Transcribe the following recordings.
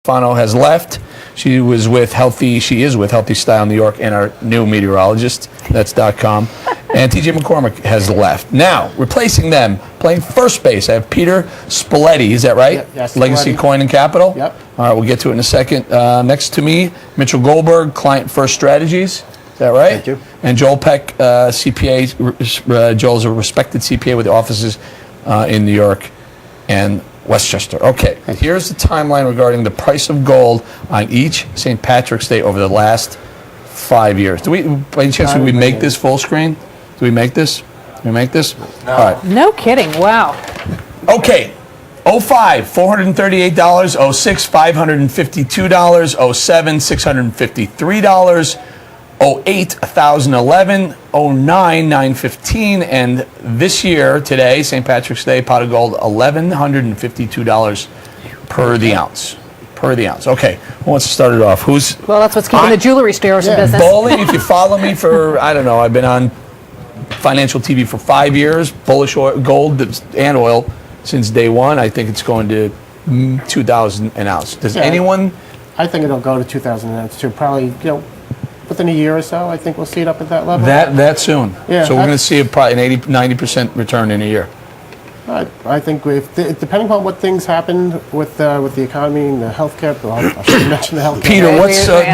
Fano has left. She is with Healthy Style New York and our new meteorologist. That's .com. And TJ McCormick has left. Now, replacing them, playing first base, I have Peter Spalletti. Is that right? Yes. Legacy Spalletti. Coin and Capital? Yep. All right, we'll get to it in a second. Next to me, Mitchell Goldberg, Client First Strategies. Is that right? Thank you. And Joel Peck, CPA. Joel's a respected CPA with offices in New York and Westchester. Okay, and here's the timeline regarding the price of gold on each St. Patrick's Day over the last 5 years. Do we, by any chance, do we make this full screen? Do we make this? Do we make this? No. All right. No kidding. Wow. Okay. 05, $438. 06, $552. 07, $653. 08, $1,011. 09, $915. And this year, today, St. Patrick's Day, pot of gold, $1,152 per the ounce. Per the ounce. Okay, who wants to start it off? Well, that's what's keeping the jewelry stores in business. Bowling, if you follow me for, I don't know, I've been on financial TV for 5 years, bullish oil, gold and oil since day one. I think it's going to 2,000 an ounce. Does anyone? I think it'll go to 2,000 an ounce too. Probably, within a year or so, I think we'll see it up at that level. That soon? Yeah. So we're going to see probably an 80-90% return in a year. I think depending on what things happen with the economy and the healthcare, I should mention the healthcare. Peter,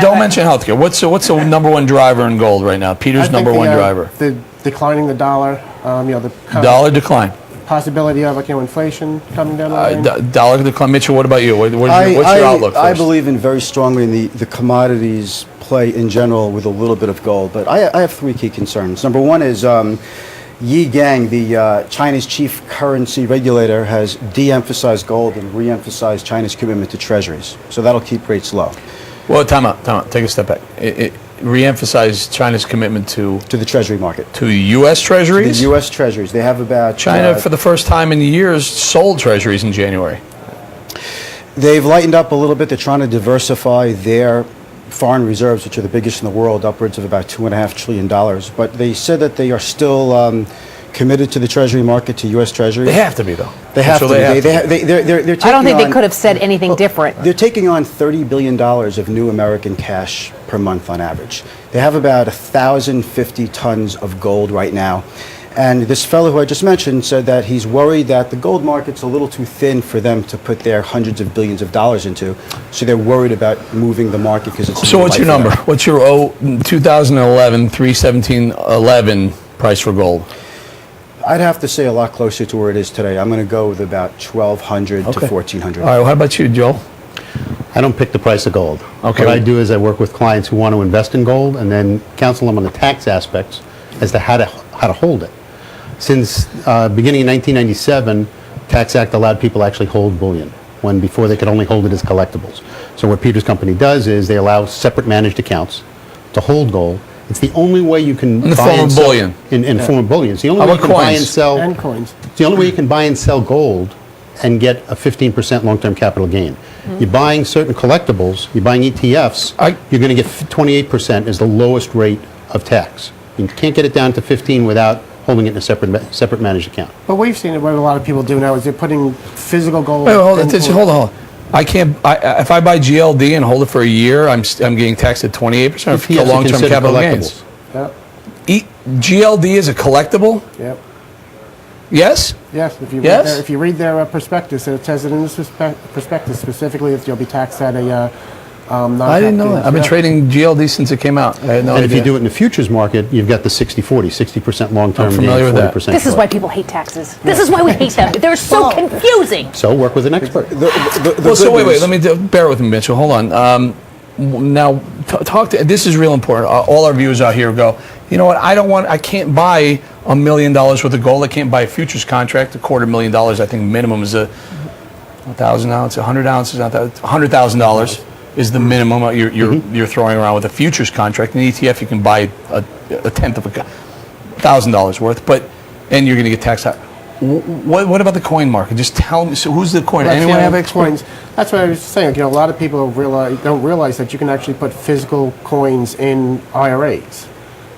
don't mention healthcare. What's the number one driver in gold right now? Peter's number one driver. The declining the dollar, the dollar decline. Possibility of inflation coming down the line. Dollar decline. Mitchell, what about you? What's your outlook? I believe very strongly in the commodities play in general with a little bit of gold, but I have three key concerns. Number one is Yi Gang, the China's chief currency regulator, has de-emphasized gold and re-emphasized China's commitment to treasuries. So that'll keep rates low. Well, time out. Take a step back. Re-emphasize China's commitment to the treasury market. To U.S. treasuries? The U.S. treasuries. They have about... China, for the first time in years, sold treasuries in January. They've lightened up a little bit. They're trying to diversify their foreign reserves, which are the biggest in the world, upwards of about $2.5 trillion. But they said that they are still committed to the treasury market, to U.S. treasuries. They have to be, though. They have to be. I don't think they could have said anything different. They're taking on $30 billion of new American cash per month on average. They have about 1,050 tons of gold right now. And this fellow who I just mentioned said that he's worried that the gold market's a little too thin for them to put their hundreds of billions of dollars into. So they're worried about moving the market because it's... So what's your number? What's your 2011, 317.11 price for gold? I'd have to say a lot closer to where it is today. I'm going to go with about 1,200 to 1,400. All right, how about you, Joel? I don't pick the price of gold. Okay. What I do is I work with clients who want to invest in gold and then counsel them on the tax aspects as to how to hold it. Since beginning in 1997, Tax Act allowed people to actually hold bullion, when before they could only hold it as collectibles. So what Peter's company does is they allow separate managed accounts to hold gold. It's the only way you can in the buy form and of sell bullion. In form of bullion. It's the only way you can buy and sell. And coins. It's the only way you can buy and sell gold and get a 15% long-term capital gain. You're buying certain collectibles, you're buying ETFs, you're going to get 28% is the lowest rate of tax. You can't get it down to 15 without holding it in a separate managed account. But we've seen it, what a lot of people do now is they're putting physical gold... Wait, hold on. I can't. If I buy GLD and hold it for a year, I'm getting taxed at 28% for long-term capital gains. Yep. GLD is a collectible? Yep. Yes? Yes. If you read their prospectus, it says it in the prospectus specifically that you'll be taxed at a I didn't know that. I've been trading GLD since it came out. I had no idea. If you do it in the futures market, you've got the 60-40, 60% long-term I'm familiar with that. This is why people hate taxes. This is why we hate them. They're so confusing. So work with an expert. Wait. Let me bear with me, Mitchell. Hold on. Now, talk to. This is real important. All our viewers out here go, you know what? I can't buy $1 million worth of gold. I can't buy a futures contract. $250,000, I think, minimum is 1,000 ounces, 100 ounces, $100,000 is the minimum you're throwing around with a futures contract. In an ETF, you can buy a tenth of $1,000 worth, and you're going to get taxed out. What about the coin market? Just tell me. So who's the coin? Anyone have coins? That's what I was saying. A lot of people don't realize that you can actually put physical coins in IRAs,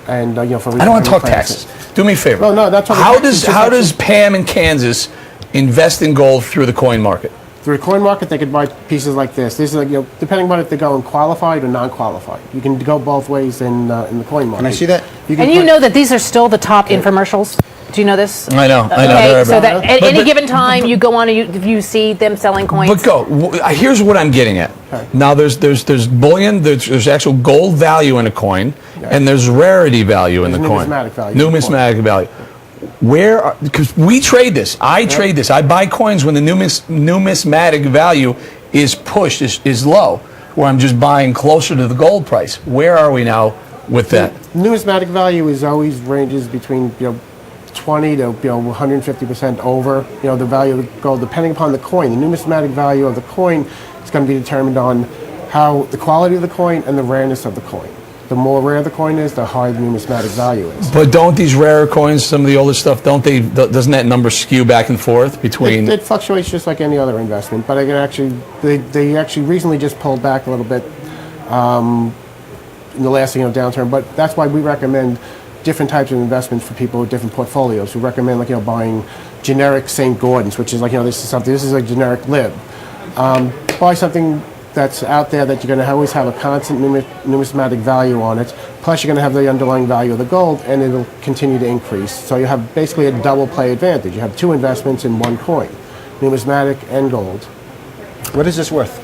and for. I don't want to talk taxes. Do me a favor. No, that's what. How does Pam in Kansas invest in gold through the coin market? Through the coin market, they could buy pieces like this. This is like, depending on if they're going qualified or non-qualified. You can go both ways in the coin market. Can I see that? You can And you put- know that these are still the top infomercials? Do you know this? I know. Okay, They're so everywhere. that at any But- given time you go on and you see them selling coins. But here's what I'm getting at. Now there's bullion, there's actual gold value in a coin, and there's rarity value in the There's coin. numismatic value. Numismatic value. Because we trade this. I trade this. I buy coins when the numismatic value is pushed, is low, where I'm just buying closer to the gold price. Where are we now with that? Numismatic value is always ranges between 20 to 150% over the value of the gold, depending upon the coin. The numismatic value of the coin is going to be determined on how the quality of the coin and the rareness of the coin. The more rare the coin is, the higher the numismatic value is. But don't these rarer coins, some of the older stuff, doesn't that number skew back and forth between? It fluctuates just like any other investment, but they actually recently just pulled back a little bit in the last downturn. But that's why we recommend different types of investments for people with different portfolios. We recommend buying generic St. Gordon's, which is this is a generic lib. Buy something that's out there that you're going to always have a constant numismatic value on it. Plus, you're going to have the underlying value of the gold, and it'll continue to increase. So you have basically a double play advantage. You have two investments in one coin, numismatic and gold. What is this worth?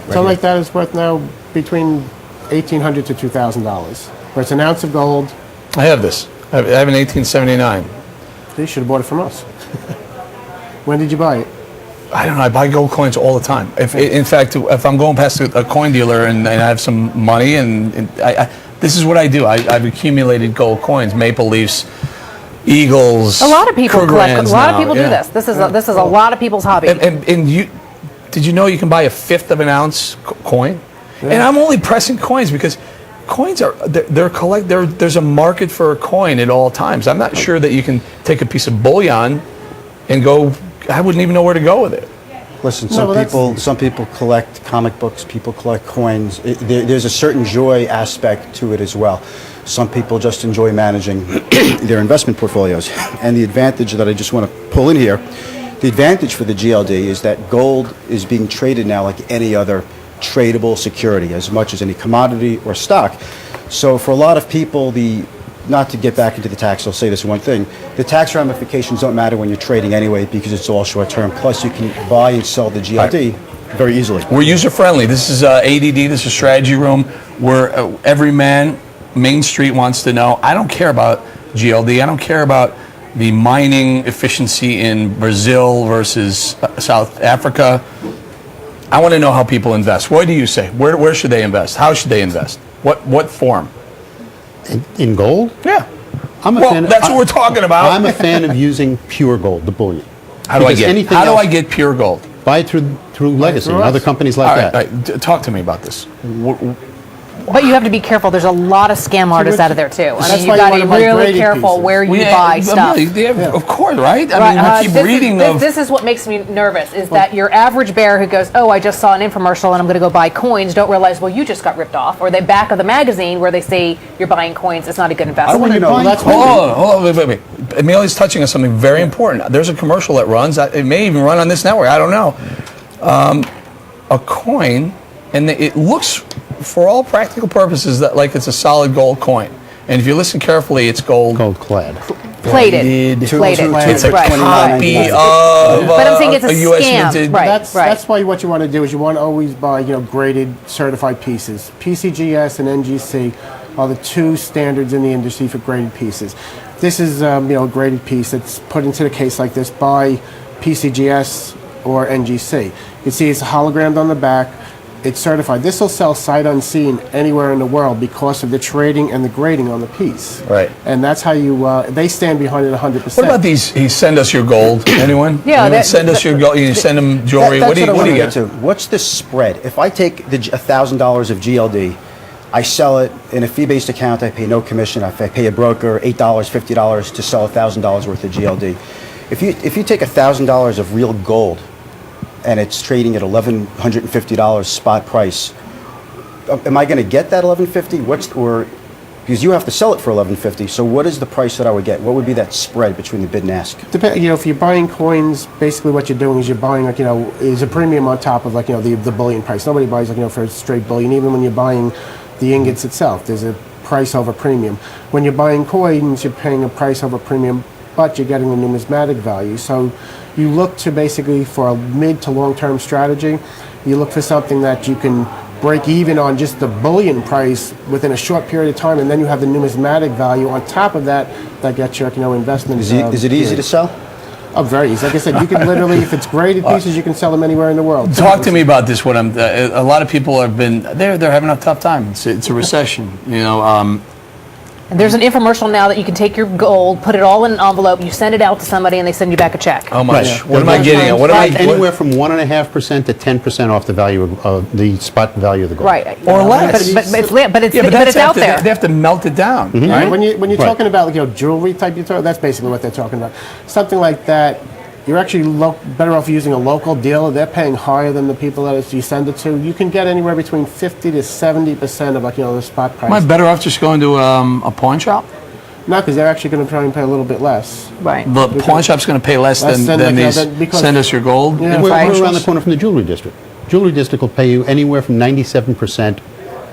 Something like that is worth now between $1,800 to $2,000. Where it's an ounce of gold. I have this. I have an 1879. You should have bought it from us. When did you buy it? I don't know. I buy gold coins all the time. In fact, if I'm going past a coin dealer and I have some money, and this is what I do. I've accumulated gold coins, Maple Leafs, Eagles. A lot of people collect. A Krugerrands lot of now, people do yeah. this. This is a lot of people's hobby. And you, did you know you can buy a fifth of an ounce coin? Yeah. And I'm only pressing coins because coins are there's a market for a coin at all times. I'm not sure that you can take a piece of bullion and go. I wouldn't even know where to go with it. Listen, well, some people collect comic books, people collect coins. There's a certain joy aspect to it as well. Some people just enjoy managing their investment portfolios. And the advantage that I just want to pull in here, the advantage for the GLD is that gold is being traded now like any other tradable security, as much as any commodity or stock. So for a lot of people, not to get back into the tax, I'll say this one thing. The tax ramifications don't matter when you're trading anyway because it's all short term. Plus, you can buy and sell the GLD very easily. We're user friendly. This is ADD. This is Strategy Room, where every man, Main Street wants to know. I don't care about GLD. I don't care about the mining efficiency in Brazil versus South Africa. I want to know how people invest. What do you say? Where should they invest? How should they invest? What form? In gold? Yeah. I'm That's what we're talking about. I'm a fan of using pure gold, the bullion. How do I Because get? anything How do else- I get pure gold? Buy it through Legacy and us. other companies like All right, that. all right, talk to me about this. But you have to be careful. There's a lot of scam artists out of there too. I That's mean, you why you got wanna to buy be really graded careful pieces. where you buy stuff. Of course, right? I Right, mean, I keep this reading is, of. this is what makes me nervous, is that your average bear who goes, oh, I just saw an infomercial and I'm going to go buy coins, don't realize, well, you just got ripped off. Or the back of the magazine where they say you're buying coins, it's not a good investment. want to know. That's Hold on, wait. Amelia's touching on something very important. There's a commercial that runs. It may even run on this network. I don't know. A coin, and it looks, for all practical purposes, that like it's a solid gold coin. And if you listen carefully, it's gold. Gold clad. Plated. Plated. It's a Right. copy Right. of. But I'm saying it's a US scam. minted. Right. That's why what you want to do is you want to always buy graded certified pieces. PCGS and NGC are the two standards in the industry for graded pieces. This is a graded piece that's put into the case like this by PCGS or NGC. You can see it's hologrammed on the back. It's certified. This will sell sight unseen anywhere in the world because of the trading and the grading on the piece. Right. And that's how they stand behind it 100%. What about these? Send us your gold. Anyone? Yeah, Anyone that- send us your gold. You send them jewelry. That's What do you I wanna get? get to. What's the spread? If I take the $1,000 of GLD, I sell it in a fee-based account, I pay no commission. If I pay a broker $8, $50 to sell $1,000 worth of GLD. If you take $1,000 of real gold and it's trading at $1,150 spot price, am I going to get that $1,150? Because you have to sell it for $11.50. So what is the price that I would get? What would be that spread between the bid and ask? If you're buying coins, basically what you're doing is you're buying, is a premium on top of, the bullion price. Nobody buys, for straight bullion. Even when you're buying the ingots itself, there's a price over premium. When you're buying coins, you're paying a price over premium, but you're getting the numismatic value. So you look to basically, for a mid to long-term strategy, you look for something that you can break even on just the bullion price within a short period of time, and then you have the numismatic value on top of that gets your investment. Is it easy to sell? Oh, very easy. Like I said, you can literally, if it's graded pieces, you can sell them anywhere in the world. Talk to me about this. What I'm. A lot of people have been. They're having a tough time. It's a recession. And there's an infomercial now that you can take your gold, put it all in an envelope, you send it out to somebody, and they send you back a check. How much? Right. What am I getting at? What am I? Anywhere from 1.5% to 10% off the value of the spot value of the gold. Right. Or less. But it's that's out after there. They have to melt it down, Right? right? When you're Right. talking about jewelry type, that's basically what they're talking about. Something like that, you're actually better off using a local dealer. They're paying higher than the people that you send it to. You can get anywhere between 50 to 70% of the spot price. Am I better off just going to a pawn shop? No, because they're actually going to try and pay a little bit less. Right. The pawn shop's going to pay less Less than than these. because- Send us your gold. Yeah. We're Right. around the corner from the jewelry district. Jewelry district will pay you anywhere from 97%,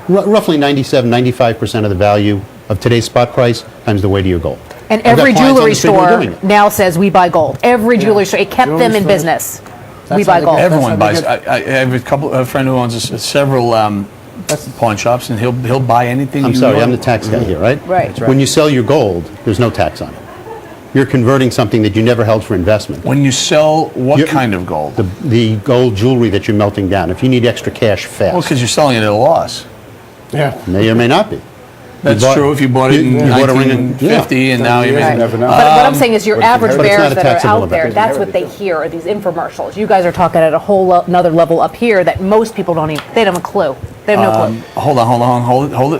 roughly 97, 95% of the value of today's spot price times the weight of your gold. And I've got every clients on jewelry the street who are store doing it. now says we buy gold. Every jewelry store, it kept Jewelry them in stores. business. That's We how buy they gold. get- Everyone That's how buys. they I have a friend who owns several pawn shops, and he'll buy anything. I'm you sorry, want. I'm the tax guy here, right? Right. That's right. When you sell your gold, there's no tax on it. You're converting something that you never held for investment. When you sell, what You- kind of gold? The gold jewelry that you're melting down. If you need extra cash Well, fast, because you're selling it at a loss. Yeah. may or may not be. That's bought- true if you bought it in you bought a ring in- 1950 and now you're Yeah. making. You never know. But what I'm saying is your But it's average inherited. But it's bears not a that are taxable out there, event. that's what they hear, are these infomercials. You guys are talking at a whole another level up here that most people don't even, they don't have a clue. They have no clue.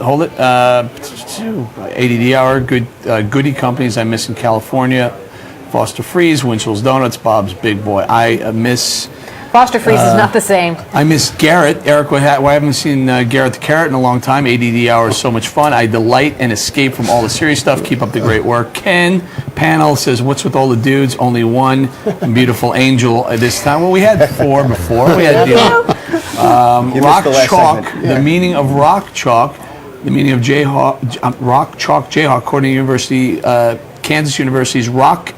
Hold it. 80D hour, Goody companies I miss in California. Foster Freeze, Winchell's Donuts, Bob's Big Boy. I miss Foster Freeze is not the same. Garrett. Eric, I haven't seen Garrett the Carrot in a long time. ADD hour is so much fun. I delight and escape from all the serious stuff. Keep up the great work. Ken Panel says, what's with all the dudes? Only one beautiful angel this time. Well, we had 4 before. We had You missed rock the last chalk. segment. The meaning of rock chalk. The meaning of rock chalk Jayhawk, according to University, Kansas University's rock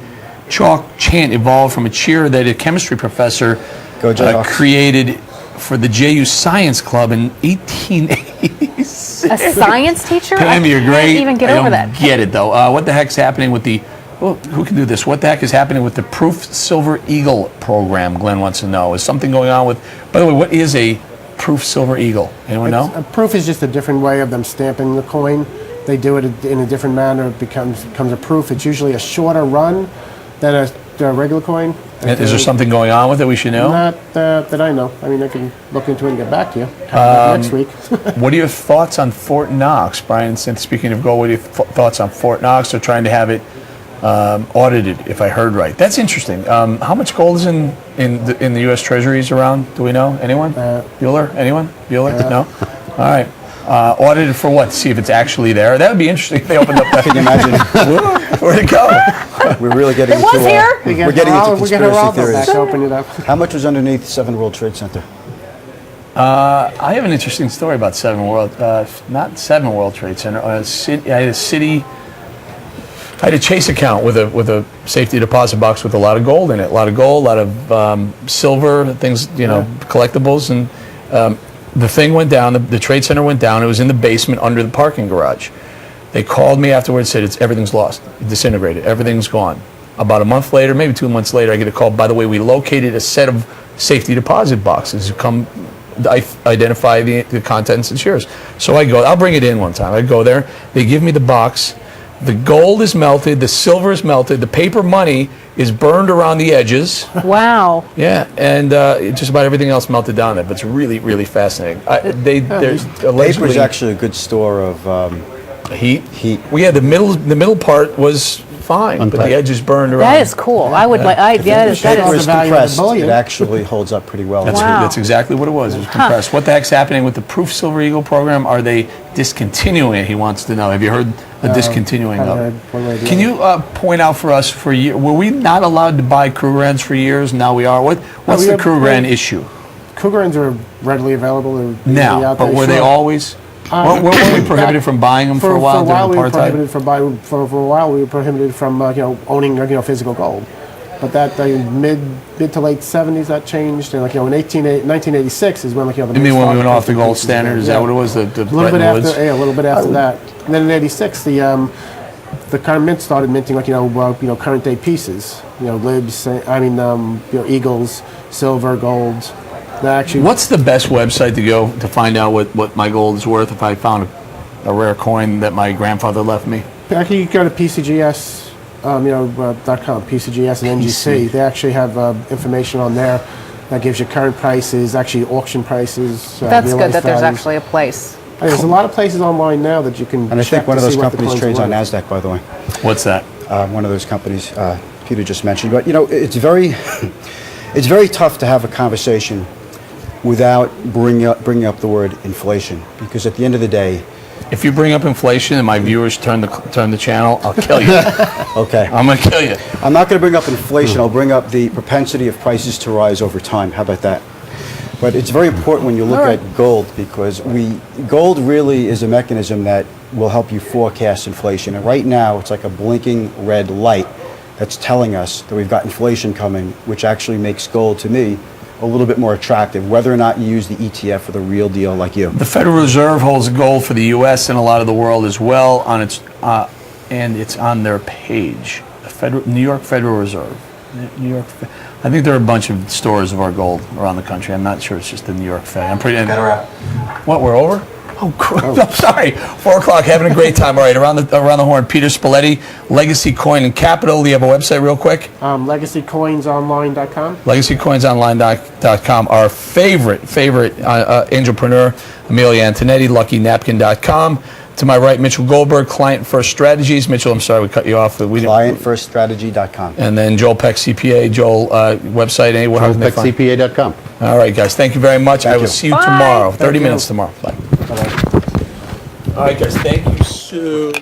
chalk chant evolved from a cheer that a chemistry professor Go Jayhawks. created for the JU Science Club in 1886. A science teacher? Pam, you're great. I can't even get I over don't that. get it though. What the heck's happening with the? Well, who can do this? What the heck is happening with the Proof Silver Eagle program? Glenn wants to know. Is something going on with? By the way, what is a Proof Silver Eagle? Anyone know? A proof is just a different way of them stamping the coin. They do it in a different manner. It becomes a proof. It's usually a shorter run than a regular coin. Is there something going on with it we should know? Not that I know. I mean, I can look into it and get back to you next week. What are your thoughts on Fort Knox, Brian? Since speaking of gold, what are your thoughts on Fort Knox? They're trying to have it audited, if I heard right. That's interesting. How much gold is in the U.S. Treasuries around? Do we know? Anyone? Bueller? Anyone? Bueller? No. All right. Audited for what? To see if it's actually there. That would be interesting if they opened up that. Can you imagine? Where'd it go? We're really getting It was into, here. we're getting into We get conspiracy Geraldo theories. back, open it up. How much was underneath 7 World Trade Center? I have an interesting story about not 7 World Trade Center. I had a Chase account with a safety deposit box with a lot of gold in it. A lot of gold, a lot of silver, things, collectibles. And the thing went down, the Trade Center went down. It was in the basement under the parking garage. They called me afterwards, said everything's lost, disintegrated, everything's gone. About a month later, maybe 2 months later, I get a call. By the way, we located a set of safety deposit boxes. Identify the contents and shares. So I go, I'll bring it in one time. I go there, they give me the box. The gold is melted, the silver is melted, the paper money is burned around the edges. Wow. Yeah, and just about everything else melted down there. But it's really, really fascinating. There's Paper allegedly is actually a good store of heat. heat. Well, yeah, the middle part was fine, but the Untouched. edges burned around. That is cool. I would like. If the That paper is. is the value of the compressed, bullion. it actually holds up pretty well. That's, Wow. that's exactly what it was. It was compressed. What the heck's happening with the Proof Silver Eagle program? Are they discontinuing it? He wants to know. Have you heard the discontinuing haven't of heard it? one way or the Can other. you point out for us for were we not allowed to buy Krugerrands for years? Now we are. What's we the have- Krugerrand issue Krugerrands are readily available. They're easily now? out But there, were they sure. always? Weren't we prohibited from buying them for a while during we were apartheid? prohibited from buying. For a while, we were prohibited from owning physical gold. But that mid to late 70s, that changed, and in 1986 is when the You mean when we went off the gold standard? Is that what it was? The A little bit Bretton Woods? after, yeah, a little bit after that. And then in '86, the current mint started minting current day pieces, libs, eagles, silver, gold. That actually. What's the best website to go to find out what my gold is worth if I found a rare coin that my grandfather left me? Actually, you go to PCGS, .com, PCGS and NGC. They actually have information on there that gives you current prices, actually auction prices. That's good realized that there's values. actually a place. There's a lot of places online now that you can. And I check think one of to those see what the companies coins trades are on worth. NASDAQ, by the way. What's that? One of those companies Peter just mentioned. But, it's very, it's very tough to have a conversation without bringing up the word inflation. Because at the end of the day, If you bring up inflation and my viewers turn the channel, I'll kill you. okay, I'm gonna kill you. I'm not going to bring up inflation. I'll bring up the propensity of prices to rise over time. How about that? But it's very important when you look at gold because gold really is a mechanism that will help you forecast inflation. And right now, it's like a blinking red light that's telling us that we've got inflation coming, which actually makes gold, to me, a little bit more attractive, whether or not you use the ETF or the real deal like you. The Federal Reserve holds gold for the U.S. and a lot of the world as well on its and it's on their page. The New York Federal Reserve. New York. I think there are a bunch of stores of our gold around the country. I'm not sure it's just the New York Fed. I'm pretty. What? We're over? Oh, I'm sorry. 4 o'clock. Having a great time. All right, around the horn. Peter Spalletti, Legacy Coin and Capital. Do you have a website, real quick? LegacyCoinsOnline.com. LegacyCoinsOnline.com. Our favorite entrepreneur, Amelia Antonetti, LuckyNapkin.com. To my right, Mitchell Goldberg, Client First Strategies. Mitchell, I'm sorry we cut you off. We didn't. ClientFirstStrategy.com. And then Joel Peck, CPA. Joel, website, anywhere. How can they find? JoelPeckCPA.com. All right, guys. Thank you very much. I will you. see you Bye. tomorrow. 30 you. minutes tomorrow. Bye. All right, guys. Thank you so